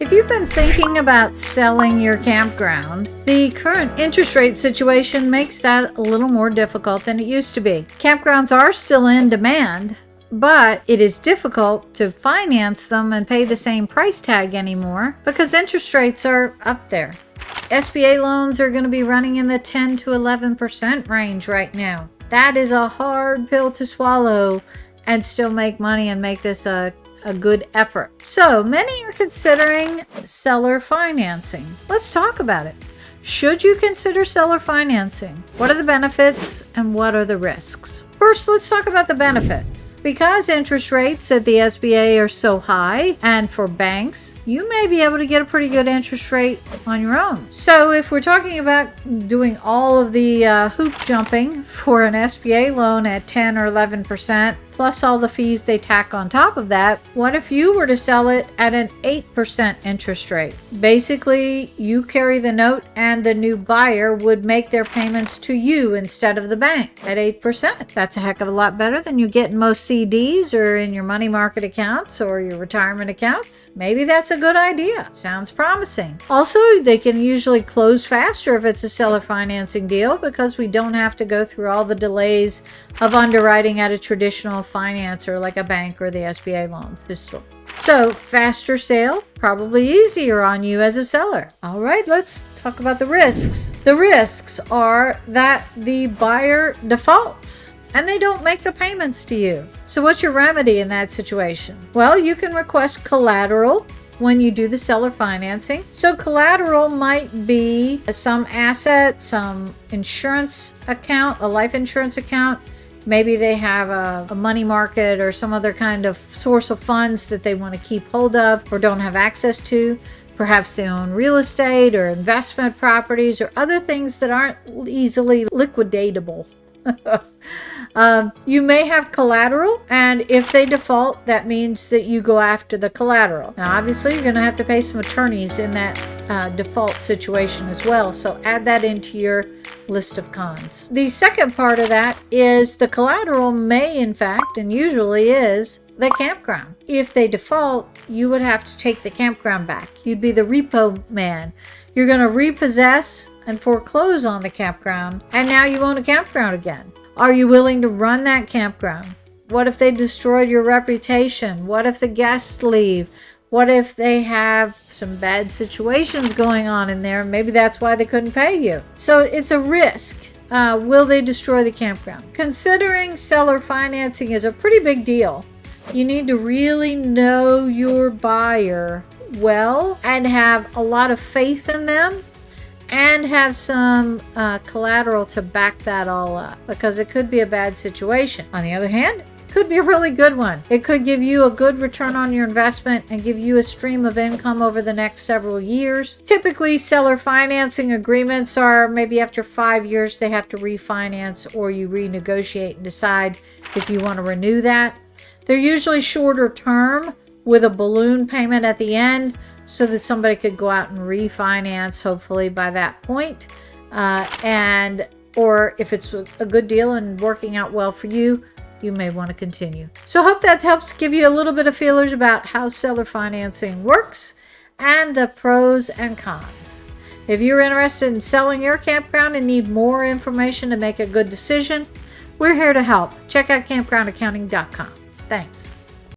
If you've been thinking about selling your campground, the current interest rate situation makes that a little more difficult than it used to be. Campgrounds are still in demand, but it is difficult to finance them and pay the same price tag anymore because interest rates are up there. SBA loans are going to be running in the 10 to 11% range right now. That is a hard pill to swallow and still make money and make this a good effort. So many are considering seller financing. Let's talk about it. Should you consider seller financing? What are the benefits and what are the risks? First, let's talk about the benefits. Because interest rates at the SBA are so high, and for banks, you may be able to get a pretty good interest rate on your own. So if we're talking about doing all of the hoop jumping for an SBA loan at 10 or 11%, plus all the fees they tack on top of that, what if you were to sell it at an 8% interest rate? Basically, you carry the note and the new buyer would make their payments to you instead of the bank at 8%. That's a heck of a lot better than you get in most CDs or in your money market accounts or your retirement accounts. Maybe that's a good idea. Sounds promising. Also, they can usually close faster if it's a seller financing deal because we don't have to go through all the delays of underwriting at a traditional financer like a bank or the SBA loans. So faster sale, probably easier on you as a seller. All right, let's talk about the risks. The risks are that the buyer defaults and they don't make the payments to you. So what's your remedy in that situation? Well, you can request collateral when you do the seller financing. So collateral might be some asset, some insurance account, a life insurance account. Maybe they have a money market or some other kind of source of funds that they want to keep hold of or don't have access to. Perhaps they own real estate or investment properties or other things that aren't easily liquidatable. You may have collateral, and if they default, that means that you go after the collateral. Now, obviously, you're going to have to pay some attorneys in that default situation as well, so add that into your list of cons. The second part of that is the collateral may, in fact, and usually is, the campground. If they default, you would have to take the campground back. You'd be the repo man. You're going to repossess and foreclose on the campground, and now you own a campground again. Are you willing to run that campground? What if they destroyed your reputation? What if the guests leave? What if they have some bad situations going on in there? Maybe that's why they couldn't pay you. So it's a risk. Will they destroy the campground? Considering seller financing is a pretty big deal. You need to really know your buyer well and have a lot of faith in them and have some collateral to back that all up, because it could be a bad situation. On the other hand, it could be a really good one. It could give you a good return on your investment and give you a stream of income over the next several years. Typically, seller financing agreements are maybe after 5 years they have to refinance, or you renegotiate and decide if you want to renew that. They're usually shorter term with a balloon payment at the end so that somebody could go out and refinance hopefully by that point. Or if it's a good deal and working out well for you, you may want to continue. So I hope that helps give you a little bit of feelers about how seller financing works and the pros and cons. If you're interested in selling your campground and need more information to make a good decision, we're here to help. Check out campgroundaccounting.com. Thanks.